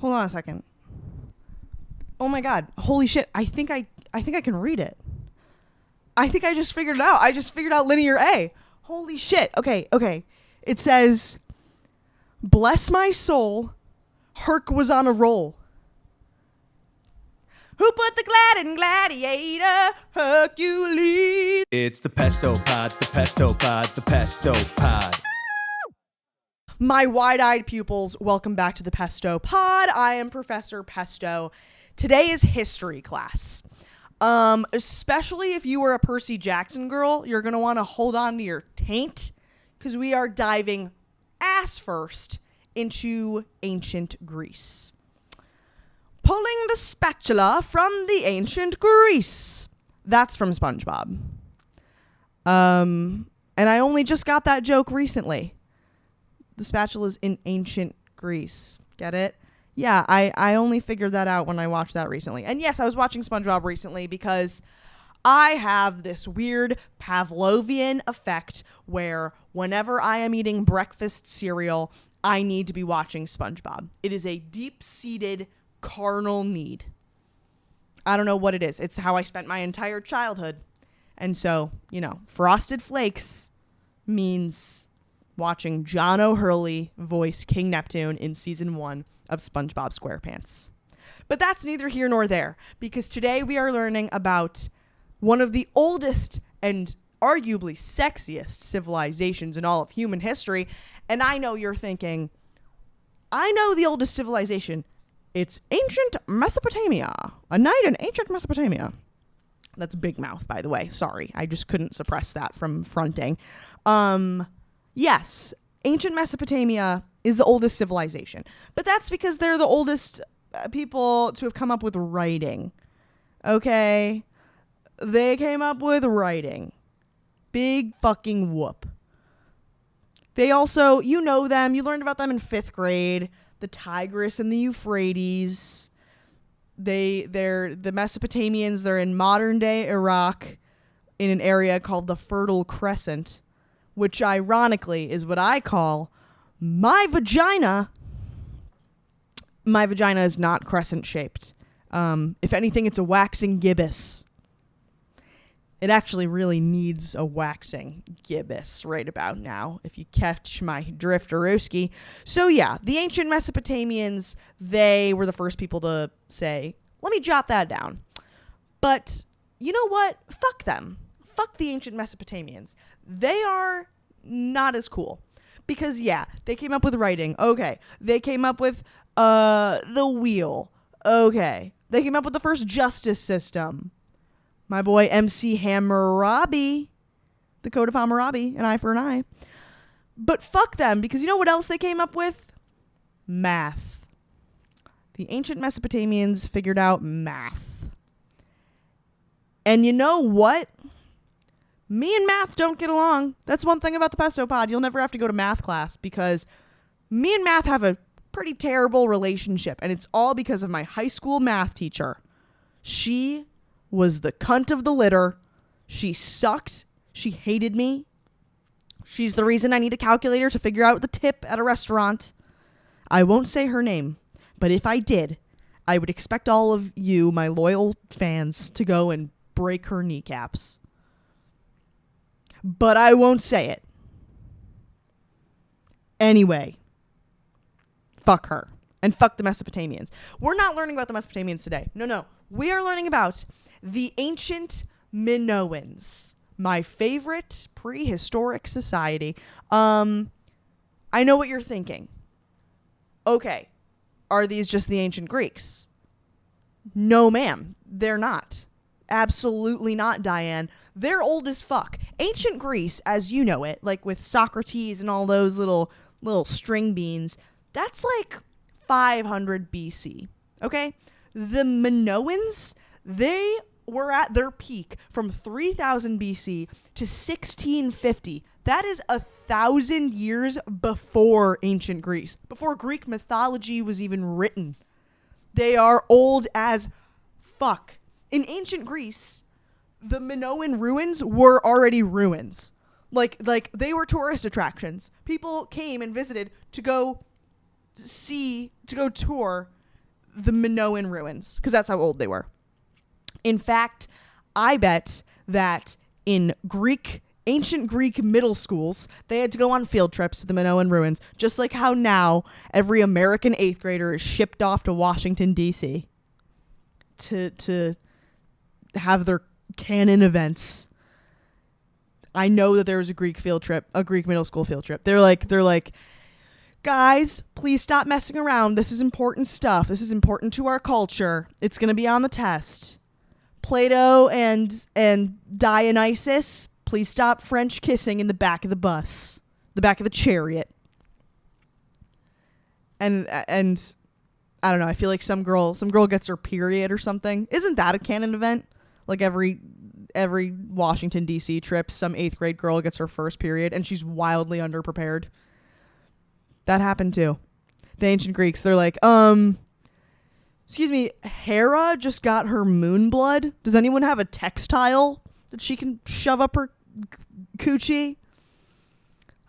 Hold on a second. Oh my God. Holy shit. I think I can read it. I think I just figured it out. I just figured out linear A. Holy shit. Okay. It says, bless my soul, Herc was on a roll. Who put the glad in gladiator, Hercules? It's the Pesto Pod, the Pesto Pod, the Pesto Pod. My wide-eyed pupils, welcome back to the Pesto Pod. I am Professor Pesto. Today is history class. Especially if you were a Percy Jackson girl, you're going to want to hold on to your taint because we are diving ass first into ancient Greece. Pulling the spatula from the ancient Greece. That's from SpongeBob. And I only just got that joke recently. The spatula's in ancient Greece. Get it? Yeah, I only figured that out when I watched that recently. And yes, I was watching SpongeBob recently because I have this weird Pavlovian effect where whenever I am eating breakfast cereal, I need to be watching SpongeBob. It is a deep-seated carnal need. I don't know what it is. It's how I spent my entire childhood. And so, Frosted Flakes means watching John O'Hurley voice King Neptune in season 1 of SpongeBob SquarePants. But that's neither here nor there, because today we are learning about one of the oldest and arguably sexiest civilizations in all of human history. And I know you're thinking, I know the oldest civilization. It's ancient Mesopotamia. A night in ancient Mesopotamia. That's Big Mouth, by the way. Sorry, I just couldn't suppress that from fronting. Yes, ancient Mesopotamia is the oldest civilization. But that's because they're the oldest people to have come up with writing. Okay? They came up with writing. Big fucking whoop. They also, you know them, you learned about them in 5th grade. The Tigris and the Euphrates. They're the Mesopotamians. They're in modern day Iraq in an area called the Fertile Crescent, which ironically is what I call my vagina. My vagina is not crescent shaped. If anything, it's a waxing gibbous. It actually really needs a waxing gibbous right about now, if you catch my drifterooski. So yeah, the ancient Mesopotamians, they were the first people to say, let me jot that down. But you know what? Fuck them. Fuck the ancient Mesopotamians. They are not as cool. Because yeah, they came up with writing. Okay. They came up with the wheel. Okay. They came up with the first justice system. My boy MC Hammurabi, the Code of Hammurabi, an eye for an eye. But fuck them, because you know what else they came up with? Math. The ancient Mesopotamians figured out math. And you know what? Me and math don't get along. That's one thing about the Pesto Pod. You'll never have to go to math class because me and math have a pretty terrible relationship. And it's all because of my high school math teacher. She was the cunt of the litter. She sucked. She hated me. She's the reason I need a calculator to figure out the tip at a restaurant. I won't say her name, but if I did, I would expect all of you, my loyal fans, to go and break her kneecaps. But I won't say it. Anyway, fuck her. And fuck the Mesopotamians. We're not learning about the Mesopotamians today. No. We are learning about the ancient Minoans, my favorite prehistoric society. I know what you're thinking. Okay, are these just the ancient Greeks? No, ma'am, they're not. Absolutely not, Diane. They're old as fuck. Ancient Greece, as you know it, like with Socrates and all those little string beans, that's like 500 BC. Okay? The Minoans, they were at their peak from 3000 BC to 1650. That is 1,000 years before ancient Greece, before Greek mythology was even written. They are old as fuck. In ancient Greece, the Minoan ruins were already ruins. Like they were tourist attractions. People came and visited to go tour the Minoan ruins, because that's how old they were. In fact, I bet that in ancient Greek middle schools, they had to go on field trips to the Minoan ruins, just like how now every American 8th grader is shipped off to Washington, D.C. to have their canon events. I know that there was a Greek middle school field trip. They're like, guys, please stop messing around. This is important stuff. This is important to our culture. It's going to be on the test. Plato and Dionysus, please stop French kissing in the back of the bus, the back of the chariot. And I don't know, I feel like some girl gets her period or something. Isn't that a canon event? Like every Washington, D.C. trip, some 8th grade girl gets her first period and she's wildly underprepared. That happened too. The ancient Greeks, they're like, excuse me, Hera just got her moon blood. Does anyone have a textile that she can shove up her coochie?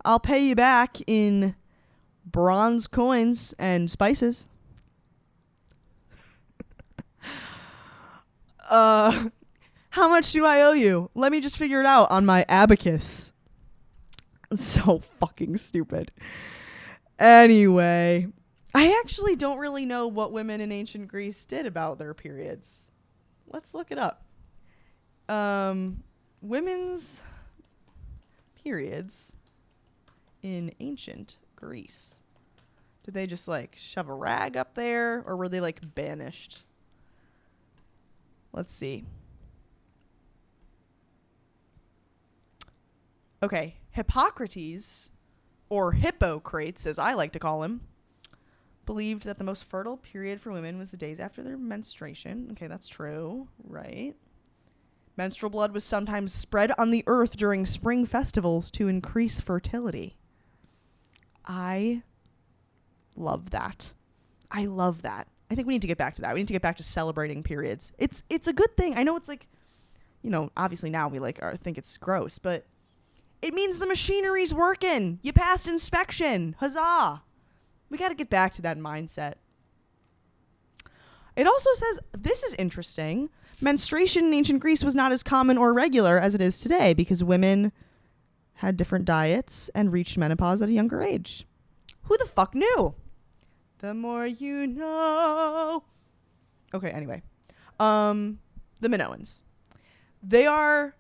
I'll pay you back in bronze coins and spices. How much do I owe you? Let me just figure it out on my abacus. So fucking stupid. Anyway, I actually don't really know what women in ancient Greece did about their periods. Let's look it up. Women's periods in ancient Greece. Did they just like shove a rag up there, or were they like banished? Let's see. Okay, Hippocrates, or Hippocrates as I like to call him, believed that the most fertile period for women was the days after their menstruation. Okay, that's true, right? Menstrual blood was sometimes spread on the earth during spring festivals to increase fertility. I love that. I love that. I think we need to get back to that. We need to get back to celebrating periods. It's a good thing. I know it's like, obviously now we think it's gross, but it means the machinery's working. You passed inspection. Huzzah. We got to get back to that mindset. It also says, this is interesting, menstruation in ancient Greece was not as common or regular as it is today because women had different diets and reached menopause at a younger age. Who the fuck knew? The more you know. Okay, anyway. The Minoans. They are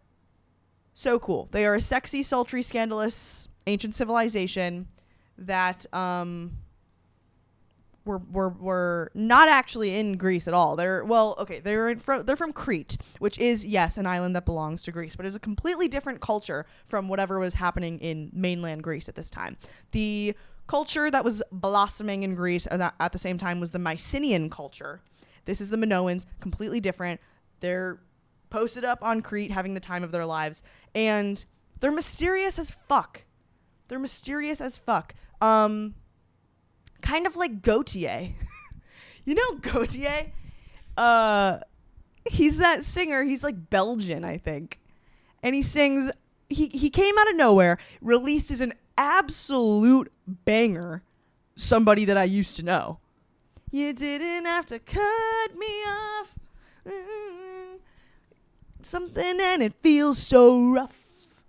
so cool. They are a sexy, sultry, scandalous ancient civilization that were not actually in Greece at all. They're from Crete, which is, yes, an island that belongs to Greece, but is a completely different culture from whatever was happening in mainland Greece at this time. The culture that was blossoming in Greece at the same time was the Mycenaean culture. This is the Minoans, completely different. They're posted up on Crete having the time of their lives, and they're mysterious as fuck. Kind of like Gautier. You know Gautier? He's that singer. He's like Belgian, I think. And he sings, he came out of nowhere, released as an absolute banger, Somebody That I Used to Know. You didn't have to cut me off. Something and it feels so rough.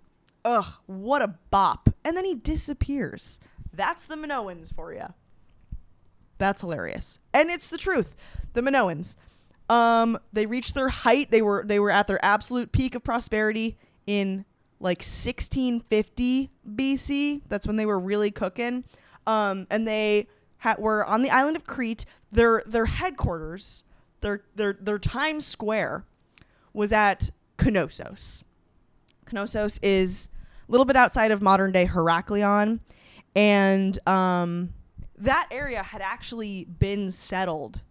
Ugh, what a bop. And then he disappears. That's the Minoans for you. That's hilarious. And it's the truth. The Minoans. They reached their height. They were at their absolute peak of prosperity in like 1650 BC. That's when they were really cooking. And they were on the island of Crete. Their headquarters, their Times Square was at Knossos. Knossos is a little bit outside of modern day Heraklion, and that area had actually been settled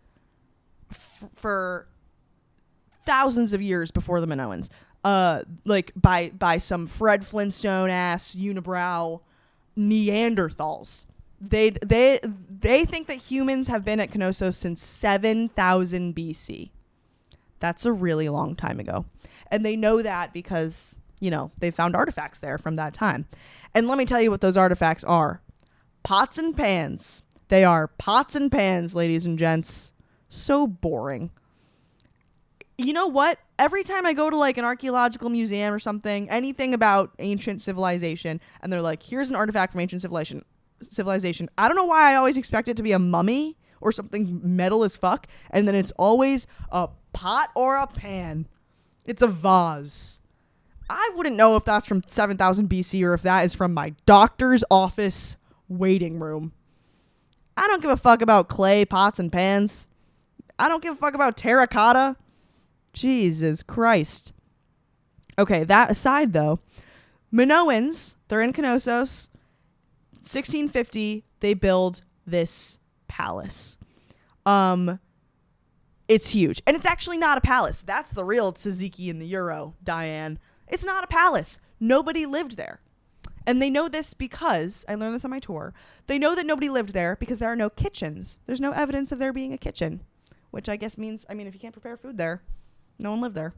for thousands of years before the Minoans, like by some Fred Flintstone ass unibrow Neanderthals. They think that humans have been at Knossos since 7000 BC. That's a really long time ago. And they know that because, they found artifacts there from that time. And let me tell you what those artifacts are. Pots and pans. They are pots and pans, ladies and gents. So boring. You know what? Every time I go to like an archaeological museum or something, anything about ancient civilization, and they're like, here's an artifact from ancient civilization. I don't know why I always expect it to be a mummy or something metal as fuck. And then it's always a pot or a pan. It's a vase. I wouldn't know if that's from 7000 BC or if that is from my doctor's office waiting room. I don't give a fuck about clay pots and pans. I don't give a fuck about terracotta. Jesus Christ. Okay, that aside though, Minoans, they're in Knossos. 1650, they build this palace. It's huge. And it's actually not a palace. That's the real tzatziki in the euro, Diane. It's not a palace. Nobody lived there. And they know this because, I learned this on my tour, they know that nobody lived there because there are no kitchens. There's no evidence of there being a kitchen, which I guess means, if you can't prepare food there, no one lived there.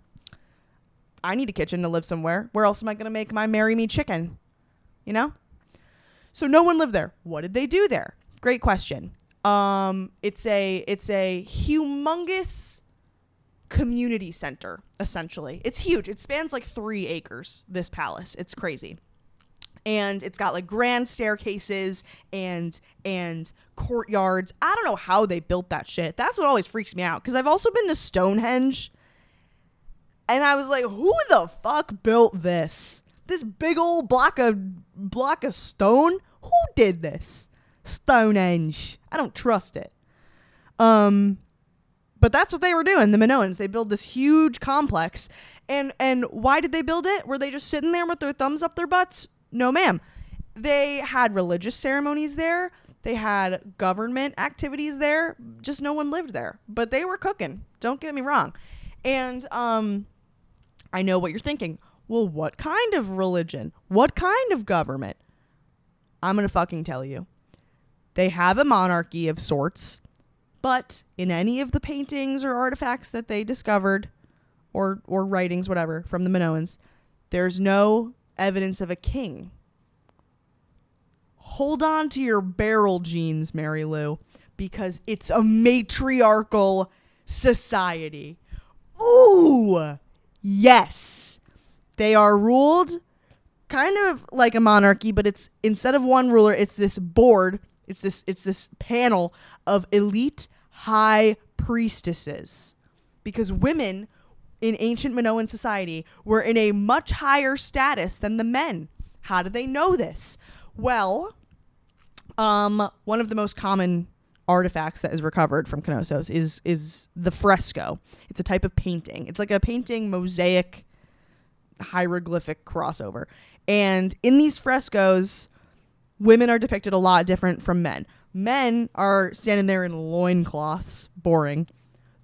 I need a kitchen to live somewhere. Where else am I going to make my marry me chicken? You know? So no one lived there. What did they do there? Great question. It's a humongous community center, essentially. It's huge. It spans like 3 acres, this palace. It's crazy. And it's got like grand staircases and courtyards. I don't know how they built that shit. That's what always freaks me out. Because I've also been to Stonehenge. And I was like, who the fuck built this? This big old block of stone? Who did this? Stonehenge. I don't trust it. But that's what they were doing, the Minoans. They built this huge complex. And why did they build it? Were they just sitting there with their thumbs up their butts? No, ma'am. They had religious ceremonies there. They had government activities there. Just no one lived there. But they were cooking. Don't get me wrong. And I know what you're thinking. Well, what kind of religion? What kind of government? I'm going to fucking tell you. They have a monarchy of sorts. But in any of the paintings or artifacts that they discovered, or writings, whatever, from the Minoans, there's no evidence of a king. Hold on to your barrel jeans, Mary Lou, because it's a matriarchal society. Ooh, yes. They are ruled kind of like a monarchy, but it's instead of one ruler, it's this board. It's this panel of elite high priestesses, because women in ancient Minoan society were in a much higher status than the men. How do they know this? Well, one of the most common artifacts that is recovered from Knossos is the fresco. It's a type of painting. It's like a painting mosaic hieroglyphic crossover. And in these frescoes, women are depicted a lot different from men. Men are standing there in loincloths, boring.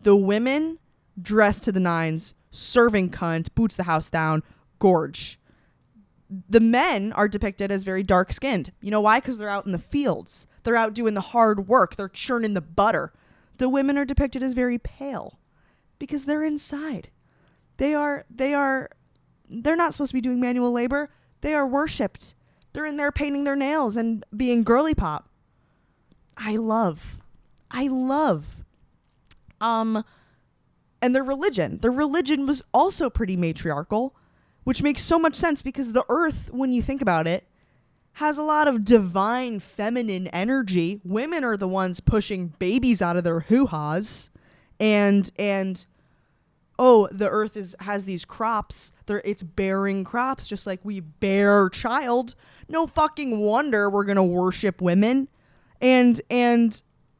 The women dressed to the nines, serving cunt, boots the house down, gorge. The men are depicted as very dark-skinned. You know why? Because they're out in the fields. They're out doing the hard work. They're churning the butter. The women are depicted as very pale because they're inside. They're not supposed to be doing manual labor. They are worshipped. They're in there painting their nails and being girly pop. I love. And their religion was also pretty matriarchal, which makes so much sense because the earth, when you think about it, has a lot of divine feminine energy. Women are the ones pushing babies out of their hoo-has. And the earth has these crops. It's bearing crops just like we bear child. No fucking wonder we're going to worship women. And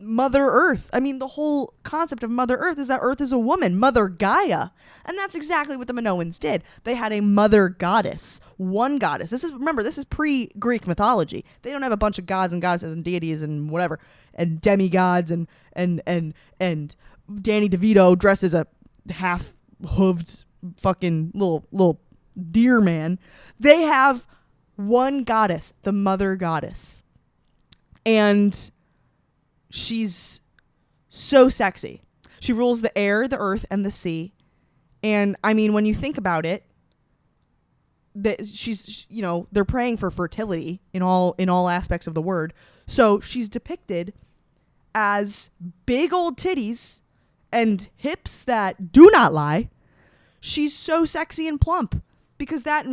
Mother Earth. I mean, the whole concept of Mother Earth is that Earth is a woman, Mother Gaia. And that's exactly what the Minoans did. They had a mother goddess, one goddess. This is pre-Greek mythology. They don't have a bunch of gods and goddesses and deities and whatever, and demigods and Danny DeVito dressed as a half-hooved fucking little deer man. They have one goddess, the mother goddess. And she's so sexy. She rules the air, the earth, and the sea. And I mean, when you think about it, that she's, they're praying for fertility in all aspects of the word. So she's depicted as big old titties and hips that do not lie, she's so sexy and plump because that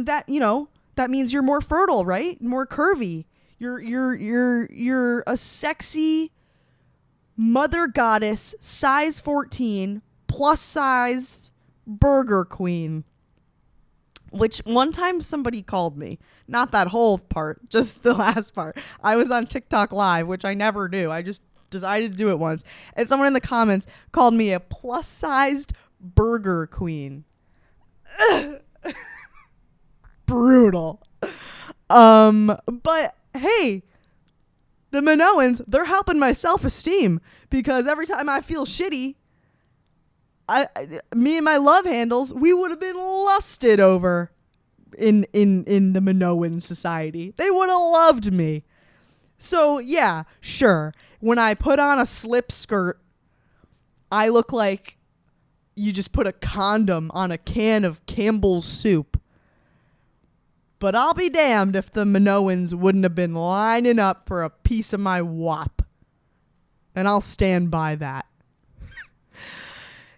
means you're more fertile, right? More curvy. You're a sexy mother goddess, size 14, plus sized burger queen. Which one time somebody called me, not that whole part, just the last part. I was on TikTok live, which I never do. I just decided to do it once. And someone in the comments called me a plus sized burger queen. Brutal. But hey, the Minoans, they're helping my self-esteem because every time I feel shitty, me and my love handles, we would have been lusted over in the Minoan society. They would have loved me. So yeah, sure. When I put on a slip skirt, I look like you just put a condom on a can of Campbell's soup. But I'll be damned if the Minoans wouldn't have been lining up for a piece of my wop. And I'll stand by that.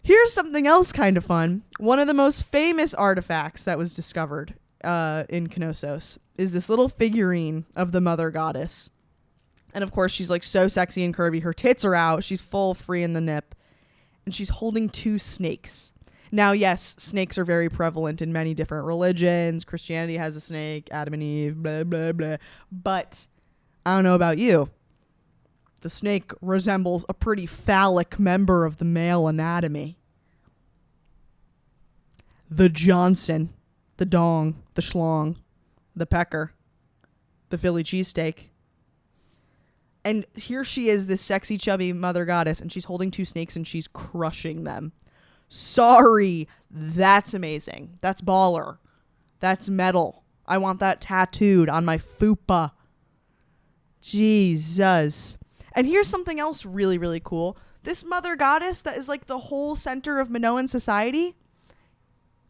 Here's something else kind of fun. One of the most famous artifacts that was discovered in Knossos is this little figurine of the mother goddess. And of course, she's like so sexy and curvy. Her tits are out. She's full free in the nip. And she's holding 2 snakes. Now, yes, snakes are very prevalent in many different religions. Christianity has a snake, Adam and Eve, blah, blah, blah. But I don't know about you. The snake resembles a pretty phallic member of the male anatomy. The Johnson, the dong, the schlong, the pecker, the Philly cheesesteak. And here she is, this sexy, chubby mother goddess, and she's holding 2 snakes and she's crushing them. Sorry, that's amazing. That's baller. That's metal. I want that tattooed on my fupa. Jesus. And here's something else really, really cool. This mother goddess that is like the whole center of Minoan society,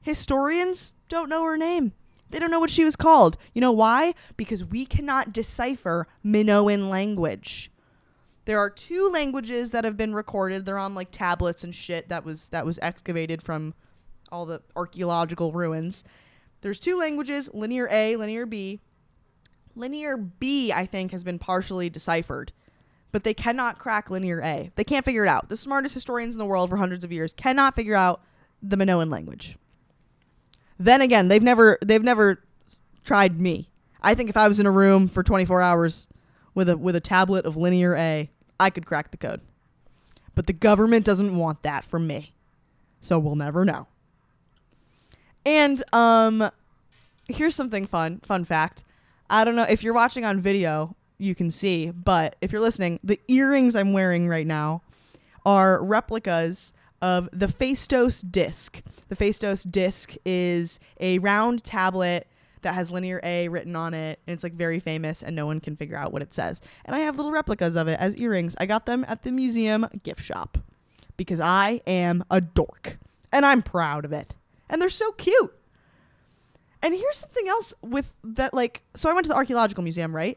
historians don't know her name. They don't know what she was called. You know why? Because we cannot decipher Minoan language. There are 2 languages that have been recorded. They're on like tablets and shit that was excavated from all the archaeological ruins. There's 2 languages, Linear A, Linear B. Linear B, I think, has been partially deciphered, but they cannot crack Linear A. They can't figure it out. The smartest historians in the world for hundreds of years cannot figure out the Minoan language. Then again, they've never tried me. I think if I was in a room for 24 hours with a tablet of Linear A, I could crack the code. But the government doesn't want that from me. So we'll never know. And here's something fun fact. I don't know if you're watching on video, you can see, but if you're listening, the earrings I'm wearing right now are replicas of the Knossos disc. The Knossos disc is a round tablet that has Linear A written on it, and it's like very famous, and no one can figure out what it says. And I have little replicas of it as earrings. I got them at the museum gift shop because I am a dork, and I'm proud of it. And they're so cute. And here's something else with that, like, so I went to the Archaeological Museum, right?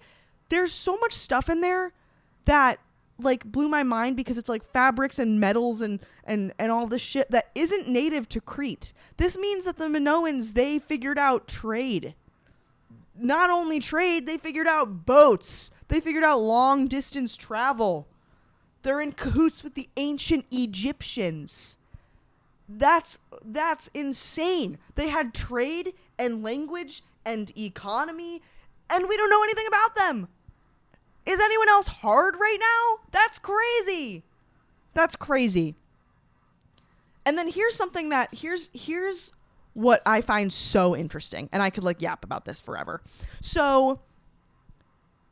There's so much stuff in there that like blew my mind because it's like fabrics and metals and all this shit that isn't native to Crete. This means that the Minoans, they figured out trade. Not only trade, they figured out boats. They figured out long distance travel. They're in cahoots with the ancient Egyptians. That's insane. They had trade and language and economy, and we don't know anything about them. Is anyone else hard right now? That's crazy. That's crazy. And then here's something that here's what I find so interesting, and I could like yap about this forever. So,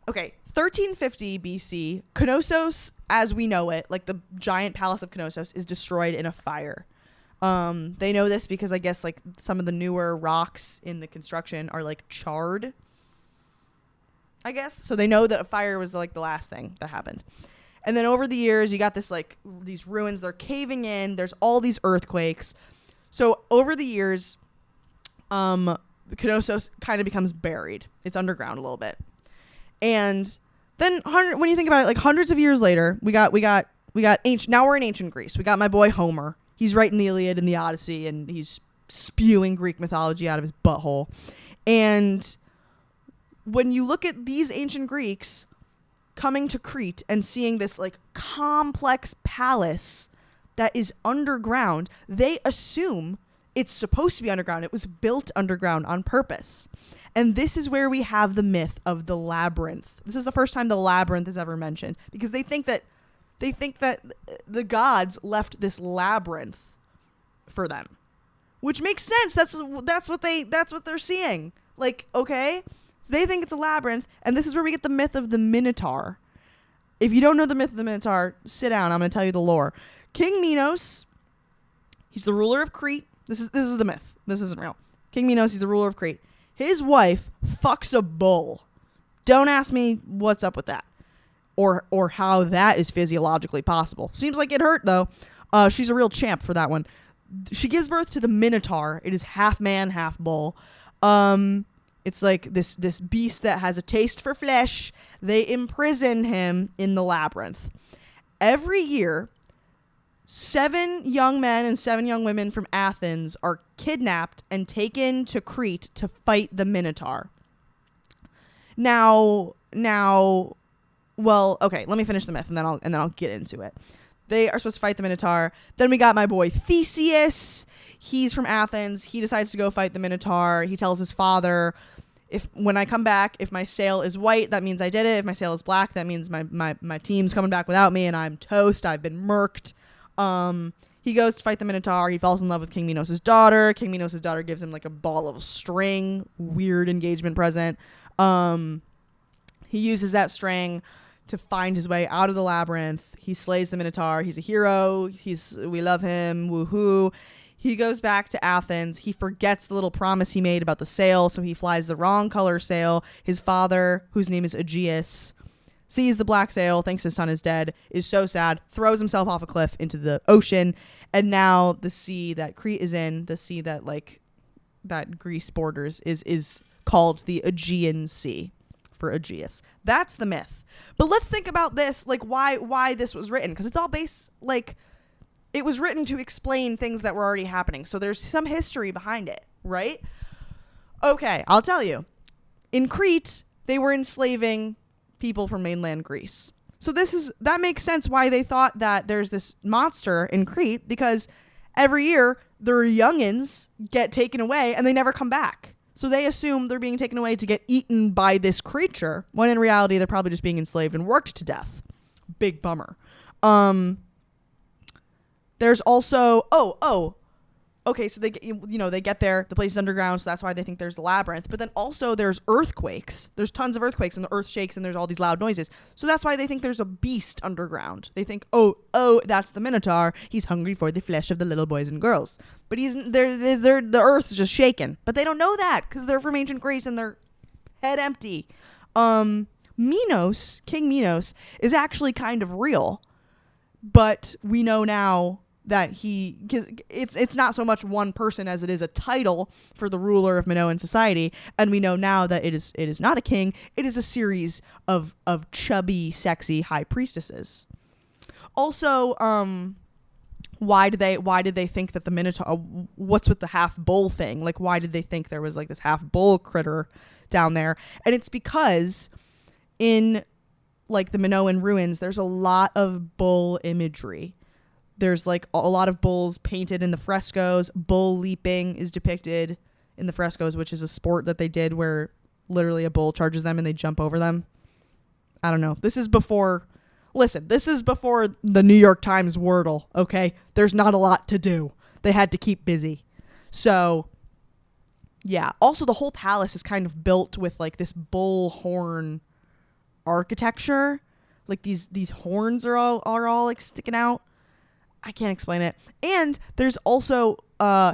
okay, 1350 BC, Knossos, as we know it, like the giant palace of Knossos, is destroyed in a fire. They know this because I guess like some of the newer rocks in the construction are like charred, I guess. So they know that a fire was like the last thing that happened. And then over the years, you got this like these ruins, they're caving in. There's all these earthquakes. So over the years, Knossos kind of becomes buried. It's underground a little bit. And then when you think about it, like hundreds of years later, we got now we're in ancient Greece. We got my boy Homer. He's writing the Iliad and the Odyssey, and he's spewing Greek mythology out of his butthole. And when you look at these ancient Greeks coming to Crete and seeing this like complex palace that is underground, they assume it's supposed to be underground. It was built underground on purpose. And this is where we have the myth of the labyrinth. This is the first time the labyrinth is ever mentioned, because they think that the gods left this labyrinth for them, which makes sense. That's what they're seeing. Like, okay, so they think it's a labyrinth, and this is where we get the myth of the Minotaur. If you don't know the myth of the Minotaur, sit down. I'm going to tell you the lore. King Minos, he's the ruler of Crete. This is the myth. This isn't real. King Minos, he's the ruler of Crete. His wife fucks a bull. Don't ask me what's up with that, or how that is physiologically possible. Seems like it hurt though. She's a real champ for that one. She gives birth to the Minotaur. It is half man, half bull. It's like this beast that has a taste for flesh. They imprison him in the labyrinth. Every year, 7 young men and 7 young women from Athens are kidnapped and taken to Crete to fight the Minotaur. Now, well, okay, let me finish the myth and then I'll get into it. They are supposed to fight the Minotaur. Then we got my boy Theseus. He's from Athens. He decides to go fight the Minotaur. He tells his father, when I come back, if my sail is white, that means I did it. If my sail is black, that means my team's coming back without me and I'm toast. I've been murked. He goes to fight the Minotaur. He falls in love with King Minos' daughter. King Minos' daughter gives him like a ball of string. Weird engagement present. He uses that string to find his way out of the labyrinth. He slays the Minotaur. He's a hero. We love him. Woohoo. He goes back to Athens. He forgets the little promise he made about the sail, so he flies the wrong color sail. His father, whose name is Aegeus, sees the black sail, thinks his son is dead, is so sad, throws himself off a cliff into the ocean, and now the sea that Crete is in, the sea that that Greece borders, is called the Aegean Sea for Aegeus. That's the myth. But let's think about this, like why this was written, because it's all based, like, it was written to explain things that were already happening. So there's some history behind it, right? Okay, I'll tell you. In Crete, they were enslaving people from mainland Greece. So that makes sense why they thought that there's this monster in Crete, because every year their youngins get taken away and they never come back. So they assume they're being taken away to get eaten by this creature, when in reality they're probably just being enslaved and worked to death. Big bummer. There's also okay, so they get there, the place is underground, so that's why they think there's a labyrinth. But then also there's earthquakes. There's tons of earthquakes and the earth shakes and there's all these loud noises. So that's why they think there's a beast underground. They think, oh, that's the Minotaur. He's hungry for the flesh of the little boys and girls. But the earth's just shaking. But they don't know that because they're from ancient Greece and they're head empty. Minos, King Minos, is actually kind of real. But we know now that it's not so much one person as it is a title for the ruler of Minoan society, and we know now that it is not a king. It is a series of chubby, sexy high priestesses. Also, why did they think that the Minotaur? What's with the half bull thing? Like, why did they think there was like this half bull critter down there? And it's because in like the Minoan ruins, there's a lot of bull imagery. There's like a lot of bulls painted in the frescoes. Bull leaping is depicted in the frescoes, which is a sport that they did where literally a bull charges them and they jump over them. I don't know. This is before the New York Times Wordle, okay? There's not a lot to do. They had to keep busy. So, yeah. Also, the whole palace is kind of built with like this bull horn architecture. Like these horns are all like sticking out. I can't explain it. And there's also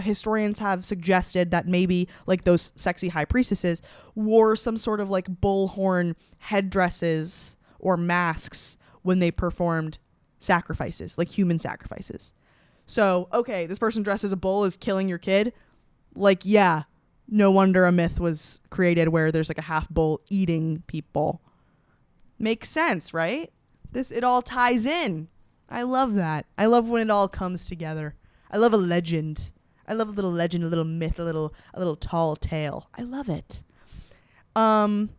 historians have suggested that maybe like those sexy high priestesses wore some sort of like bullhorn headdresses or masks when they performed sacrifices, like human sacrifices. So, okay, this person dressed as a bull is killing your kid. Like, yeah, no wonder a myth was created where there's like a half bull eating people. Makes sense, right? It all ties in. I love that. I love when it all comes together. I love a legend. I love a little legend, a little myth, a little tall tale. I love it. But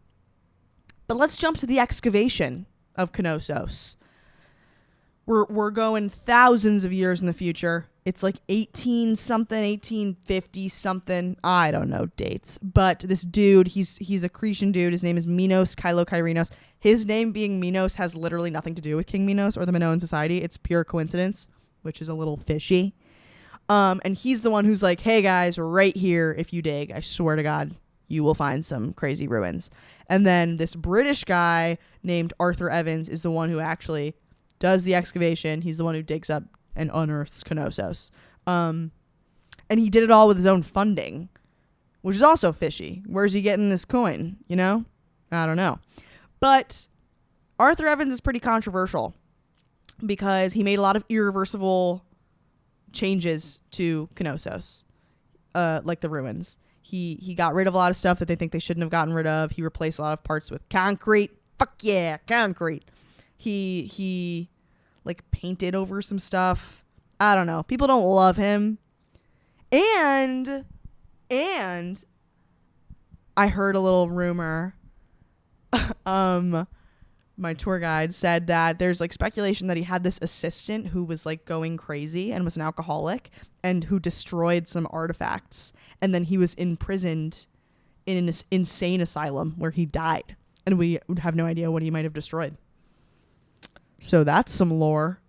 let's jump to the excavation of Knossos. We're going thousands of years in the future. It's like 1850 something. I don't know dates. But this dude, he's a Cretan dude. His name is Minos Kyrinos. His name being Minos has literally nothing to do with King Minos or the Minoan society. It's pure coincidence, which is a little fishy. And he's the one who's like, hey guys, right here, if you dig, I swear to God, you will find some crazy ruins. And then this British guy named Arthur Evans is the one who actually does the excavation. He's the one who digs up and unearths Knossos. And he did it all with his own funding, which is also fishy. Where's he getting this coin? You know? I don't know. But Arthur Evans is pretty controversial because he made a lot of irreversible changes to Knossos, like the ruins. He got rid of a lot of stuff that they think they shouldn't have gotten rid of. He replaced a lot of parts with concrete. Fuck yeah, concrete. He like painted over some stuff. I don't know. People don't love him. And I heard a little rumor. My tour guide said that there's like speculation that he had this assistant who was like going crazy and was an alcoholic and who destroyed some artifacts. And then he was imprisoned in an insane asylum where he died. And we would have no idea what he might have destroyed. So that's some lore.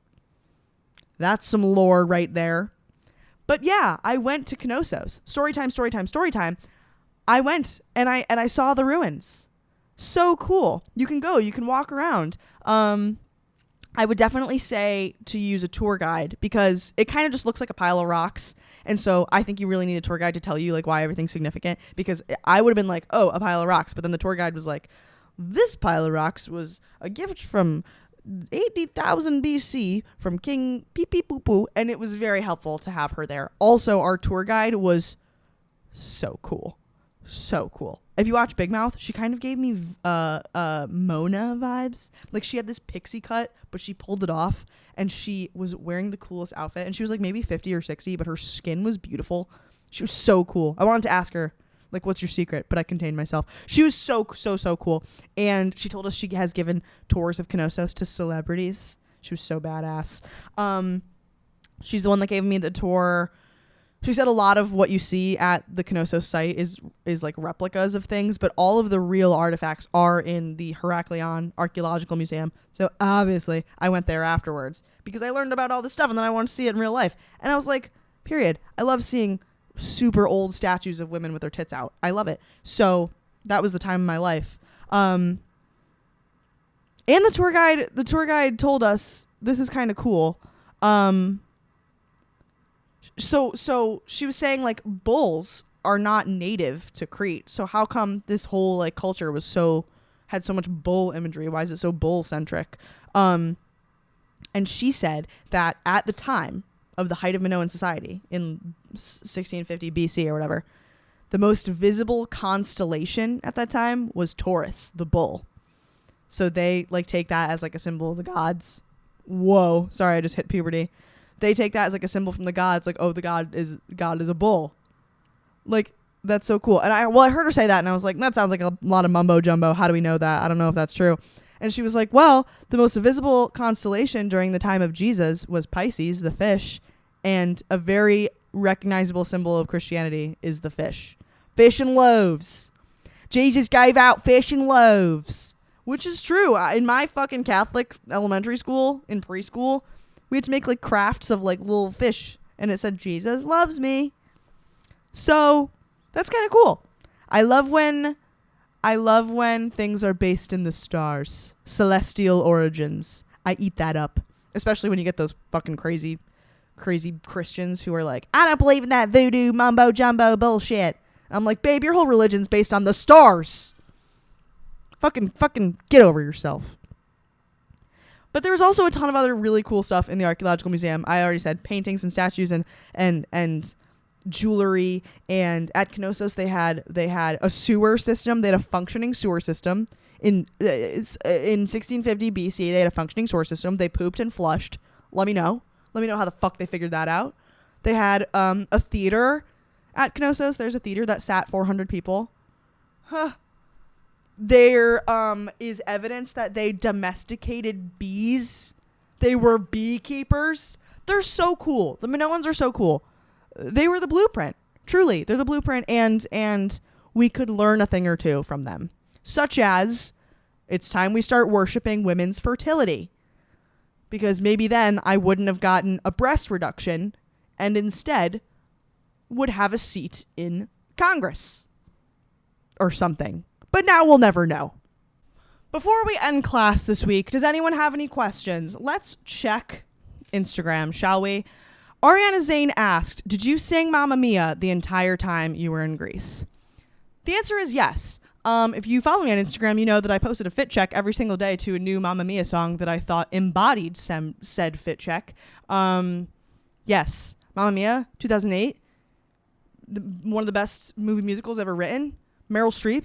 That's some lore right there. But yeah, I went to Knossos. Story time. I went and I saw the ruins. So cool. You can go. You can walk around. I would definitely say to use a tour guide because it kind of just looks like a pile of rocks. And so I think you really need a tour guide to tell you like why everything's significant, because I would have been like, oh, a pile of rocks. But then the tour guide was like, this pile of rocks was a gift from 80,000 BC from King Pee Pee Poo Poo. And it was very helpful to have her there. Also, our tour guide was so cool. So cool. If you watch Big Mouth, she kind of gave me Mona vibes. Like she had this pixie cut, but she pulled it off and she was wearing the coolest outfit. And she was like maybe 50 or 60, but her skin was beautiful. She was so cool. I wanted to ask her, like, what's your secret? But I contained myself. She was so cool. And she told us she has given tours of Knossos to celebrities. She was so badass. She's the one that gave me the tour. She said a lot of what you see at the Knossos site is like replicas of things, but all of the real artifacts are in the Archaeology Archaeological Museum. So obviously I went there afterwards because I learned about all this stuff and then I wanted to see it in real life. And I was like, period. I love seeing super old statues of women with their tits out. I love it. So that was the time of my life. And the tour guide told us, this is kind of cool. So she was saying like bulls are not native to Crete. So how come this whole like culture had so much bull imagery? Why is it so bull centric? And she said that at the time of the height of Minoan society in 1650 BC or whatever, the most visible constellation at that time was Taurus, the bull. So they like take that as like a symbol of the gods. Whoa, sorry, I just hit puberty. They take that as like a symbol from the gods, like, oh, the god is a bull. Like, that's so cool. And I heard her say that and I was like, that sounds like a lot of mumbo jumbo. How do we know that? I don't know if that's true. And she was like, well, the most visible constellation during the time of Jesus was Pisces, the fish, and a very recognizable symbol of Christianity is the fish. Fish and loaves. Jesus gave out fish and loaves, which is true. In my fucking Catholic elementary school, in preschool, we had to make like crafts of like little fish and it said Jesus loves me. So that's kind of cool. I love when things are based in the stars, celestial origins. I eat that up, especially when you get those fucking crazy Christians who are like, I don't believe in that voodoo mumbo jumbo bullshit. I'm like, babe, your whole religion's based on the stars. Fucking get over yourself. But there was also a ton of other really cool stuff in the Archaeological Museum. I already said paintings and statues and jewelry. And at Knossos, they had a sewer system. They had a functioning sewer system. In 1650 BC, they had a functioning sewer system. They pooped and flushed Let me know. Let me know how the fuck they figured that out. They had a theater at Knossos. There's a theater that sat 400 people. Huh. There is evidence that they domesticated bees. They were beekeepers. They're so cool. The Minoans are so cool. They were the blueprint. Truly, they're the blueprint, and we could learn a thing or two from them. Such as, it's time we start worshiping women's fertility. Because maybe then I wouldn't have gotten a breast reduction and instead would have a seat in Congress. Or something. But now we'll never know. Before we end class this week, does anyone have any questions? Let's check Instagram, shall we? Ariana Zane asked, did you sing Mamma Mia the entire time you were in Greece? The answer is yes. If you follow me on Instagram, you know that I posted a fit check every single day to a new Mamma Mia song that I thought embodied said fit check. Yes, Mamma Mia, 2008. One of the best movie musicals ever written. Meryl Streep.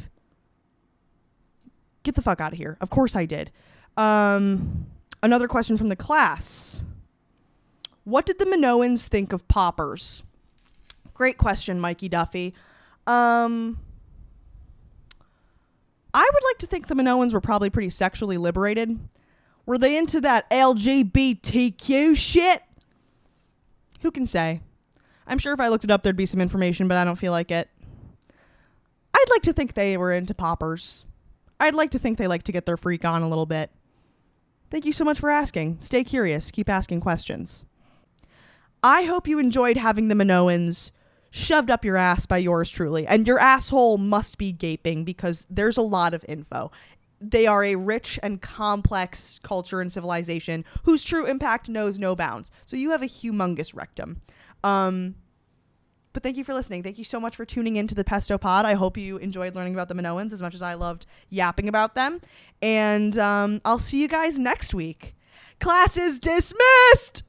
Get the fuck out of here. Of course I did. Another question from the class. What did the Minoans think of poppers? Great question, Mikey Duffy. I would like to think the Minoans were probably pretty sexually liberated. Were they into that LGBTQ shit? Who can say? I'm sure if I looked it up, there'd be some information, but I don't feel like it. I'd like to think they were into poppers. I'd like to think they like to get their freak on a little bit. Thank you so much for asking. Stay curious. Keep asking questions. I hope you enjoyed having the Minoans shoved up your ass by yours truly. And your asshole must be gaping because there's a lot of info. They are a rich and complex culture and civilization whose true impact knows no bounds. So you have a humongous rectum. But thank you for listening. Thank you so much for tuning into the Pesto Pod. I hope you enjoyed learning about the Minoans as much as I loved yapping about them. And I'll see you guys next week. Class is dismissed!